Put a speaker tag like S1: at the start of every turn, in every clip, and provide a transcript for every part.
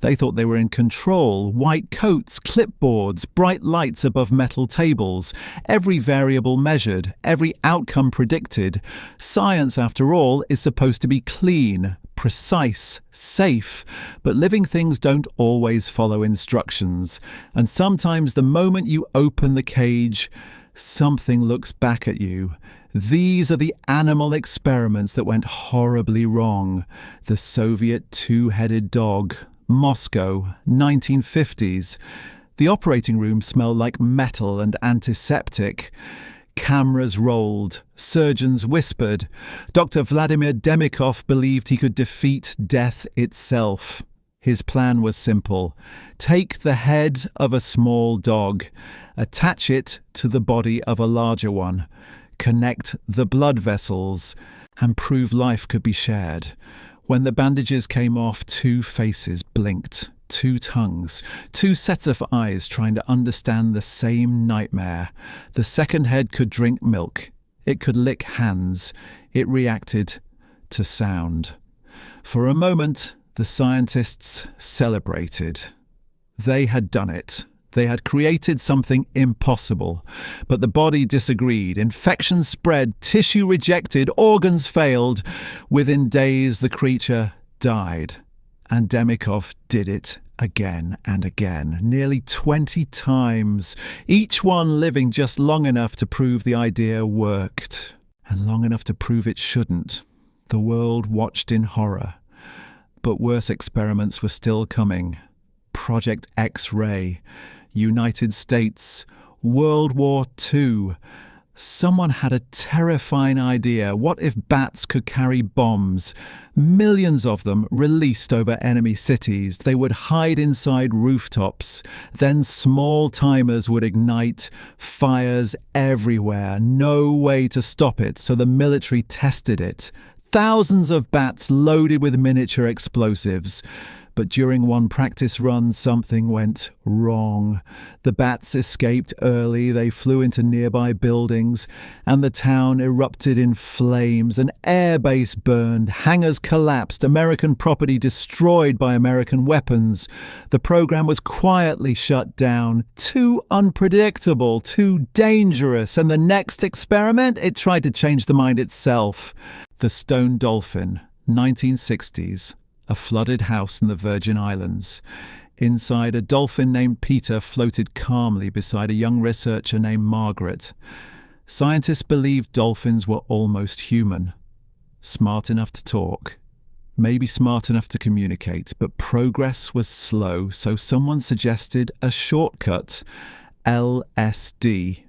S1: They thought they were in control. White coats, clipboards, bright lights above metal tables, every variable measured, every outcome predicted. Science, after all, is supposed to be clean, precise, safe, but living things don't always follow instructions. And sometimes the moment you open the cage, something looks back at you. These are the animal experiments that went horribly wrong. The Soviet two-headed dog. Moscow, 1950s. The operating room smelled like metal and antiseptic. Cameras rolled. Surgeons whispered. Dr. Vladimir Demikhov believed he could defeat death itself. His plan was simple. Take the head of a small dog, attach it to the body of a larger one, connect the blood vessels, and prove life could be shared. When the bandages came off, two faces blinked, two tongues, two sets of eyes trying to understand the same nightmare. The second head could drink milk. It could lick hands. It reacted to sound. For a moment, the scientists celebrated. They had done it. They had created something impossible. But the body disagreed. Infection spread, tissue rejected, organs failed. Within days, the creature died. And Demikhov did it again and again, nearly 20 times, each one living just long enough to prove the idea worked, and long enough to prove it shouldn't. The world watched in horror. But worse experiments were still coming. Project X-ray, United States, World War II. Someone had a terrifying idea. What if bats could carry bombs? Millions of them released over enemy cities. They would hide inside rooftops. Then small timers would ignite fires everywhere. No way to stop it, so the military tested it. Thousands of bats loaded with miniature explosives. But during one practice run, something went wrong. The bats escaped early, they flew into nearby buildings, and the town erupted in flames. An airbase burned, hangars collapsed, American property destroyed by American weapons. The program was quietly shut down. Too unpredictable, too dangerous. And the next experiment, it tried to change the mind itself. The Stone Dolphin, 1960s. A flooded house in the Virgin Islands. Inside, a dolphin named Peter floated calmly beside a young researcher named Margaret. Scientists believed dolphins were almost human. Smart enough to talk. Maybe smart enough to communicate, but progress was slow, so someone suggested a shortcut. LSD.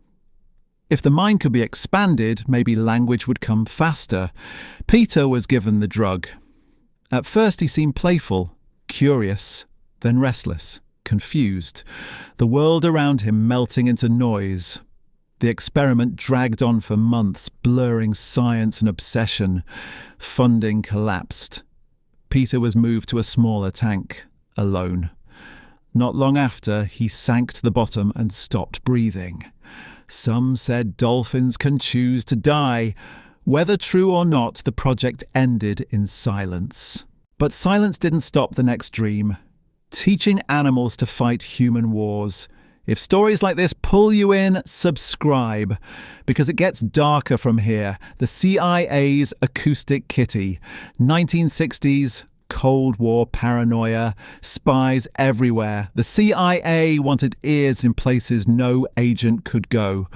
S1: If the mind could be expanded, maybe language would come faster. Peter was given the drug. At first he seemed playful, curious, then restless, confused, the world around him melting into noise. The experiment dragged on for months, blurring science and obsession. Funding collapsed. Peter was moved to a smaller tank, alone. Not long after, he sank to the bottom and stopped breathing. Some said dolphins can choose to die. Whether true or not, the project ended in silence. But silence didn't stop the next dream. Teaching animals to fight human wars. If stories like this pull you in, subscribe. Because it gets darker from here. The CIA's Acoustic Kitty. 1960s, Cold War paranoia. Spies everywhere. The CIA wanted ears in places no agent could go.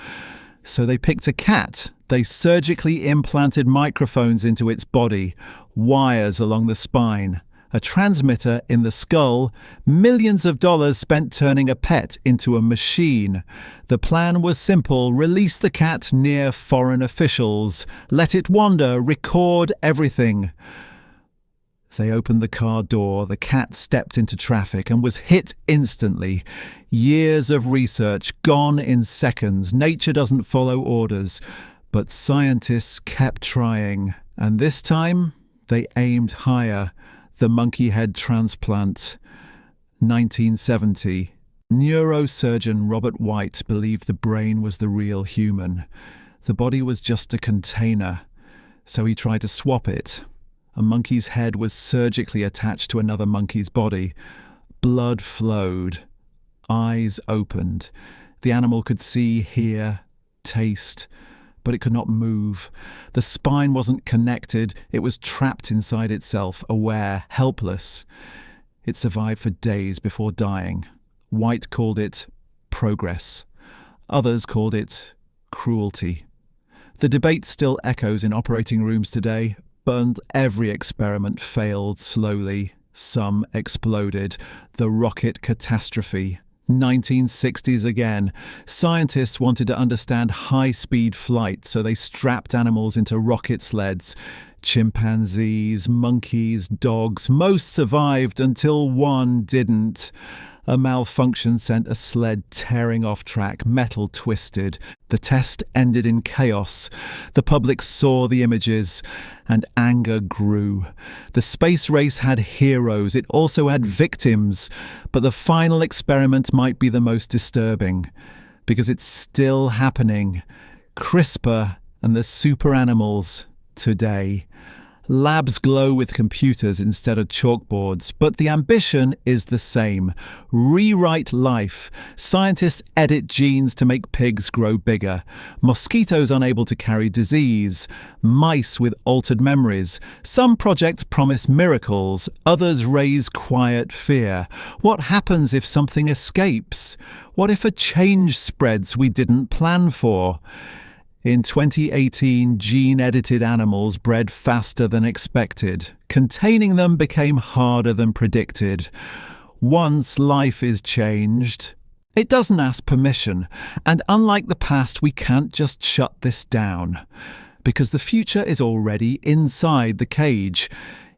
S1: So they picked a cat. They surgically implanted microphones into its body, wires along the spine, a transmitter in the skull, millions of dollars spent turning a pet into a machine. The plan was simple: release the cat near foreign officials, let it wander, record everything. They opened the car door, the cat stepped into traffic and was hit instantly. Years of research gone in seconds. Nature doesn't follow orders. But scientists kept trying. And this time, they aimed higher. The monkey head transplant. 1970. Neurosurgeon Robert White believed the brain was the real human. The body was just a container. So he tried to swap it. A monkey's head was surgically attached to another monkey's body. Blood flowed. Eyes opened. The animal could see, hear, taste, but it could not move. The spine wasn't connected. It was trapped inside itself, aware, helpless. It survived for days before dying. White called it progress. Others called it cruelty. The debate still echoes in operating rooms today, but every experiment failed slowly. Some exploded. The rocket catastrophe. 1960s again. Scientists wanted to understand high-speed flight, so they strapped animals into rocket sleds. Chimpanzees, monkeys, dogs, most survived until one didn't. A malfunction sent a sled tearing off track, metal twisted. The test ended in chaos. The public saw the images, and anger grew. The space race had heroes. It also had victims. But the final experiment might be the most disturbing, because it's still happening. CRISPR and the super animals today. Labs glow with computers instead of chalkboards, but the ambition is the same. Rewrite life. Scientists edit genes to make pigs grow bigger. Mosquitoes unable to carry disease. Mice with altered memories. Some projects promise miracles, others raise quiet fear. What happens if something escapes? What if a change spreads we didn't plan for? In 2018, gene-edited animals bred faster than expected. Containing them became harder than predicted. Once life is changed, it doesn't ask permission. And unlike the past, we can't just shut this down. Because the future is already inside the cage.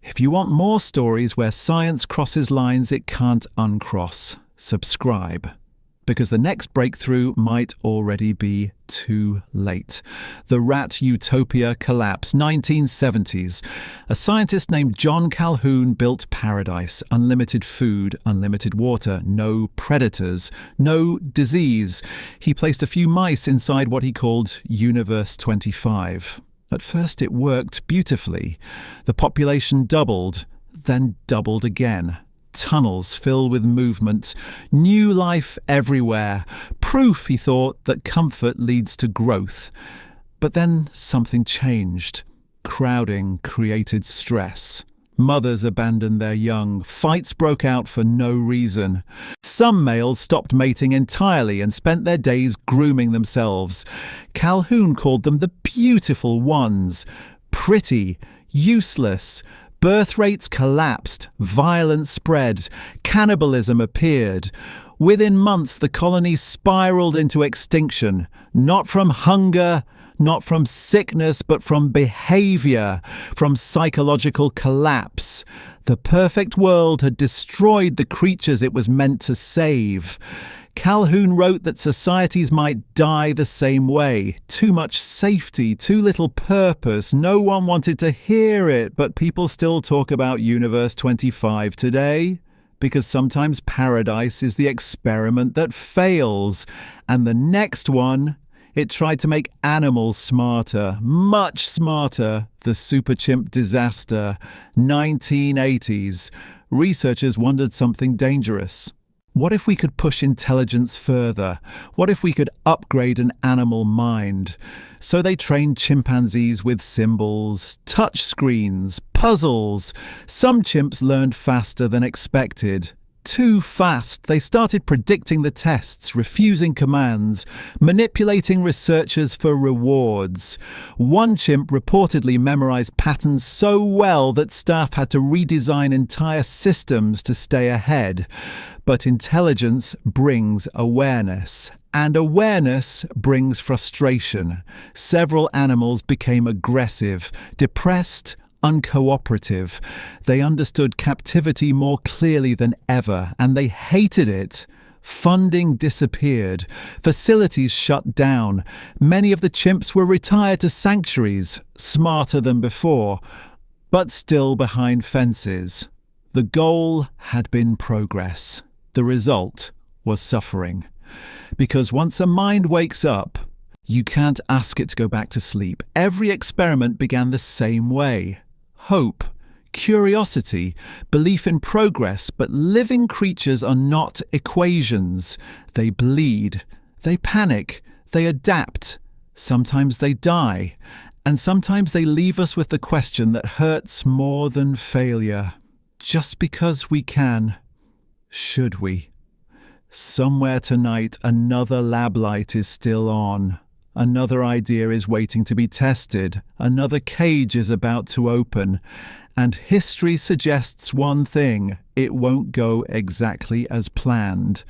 S1: If you want more stories where science crosses lines it can't uncross, subscribe. Because the next breakthrough might already be too late. The rat utopia collapse, 1970s. A scientist named John Calhoun built paradise. Unlimited food, unlimited water, no predators, no disease. He placed a few mice inside what he called Universe 25. At first it worked beautifully. The population doubled, then doubled again. Tunnels filled with movement, new life everywhere. Proof, he thought, that comfort leads to growth. But then something changed. Crowding created stress. Mothers abandoned their young. Fights broke out for no reason. Some males stopped mating entirely and spent their days grooming themselves. Calhoun called them the beautiful ones. Pretty, useless. Birth rates collapsed, violence spread, cannibalism appeared. Within months, the colony spiraled into extinction, not from hunger, not from sickness, but from behavior, from psychological collapse. The perfect world had destroyed the creatures it was meant to save. Calhoun wrote that societies might die the same way. Too much safety, too little purpose. No one wanted to hear it, but people still talk about Universe 25 today. Because sometimes paradise is the experiment that fails. And the next one, it tried to make animals smarter, much smarter. The super chimp disaster, 1980s. Researchers wondered something dangerous. What if we could push intelligence further? What if we could upgrade an animal mind? So they trained chimpanzees with symbols, touch screens, puzzles. Some chimps learned faster than expected. Too fast, they started predicting the tests, refusing commands, manipulating researchers for rewards. One chimp reportedly memorized patterns so well that staff had to redesign entire systems to stay ahead. But intelligence brings awareness. And awareness brings frustration. Several animals became aggressive, depressed, uncooperative. They understood captivity more clearly than ever, and they hated it. Funding disappeared. Facilities shut down. Many of the chimps were retired to sanctuaries, smarter than before, but still behind fences. The goal had been progress. The result was suffering. Because once a mind wakes up, you can't ask it to go back to sleep. Every experiment began the same way. Hope, curiosity, belief in progress, but living creatures are not equations. They bleed, they panic, they adapt. Sometimes they die, and sometimes they leave us with the question that hurts more than failure. Just because we can, should we? Somewhere tonight, another lab light is still on. Another idea is waiting to be tested. Another cage is about to open. And history suggests one thing: it won't go exactly as planned.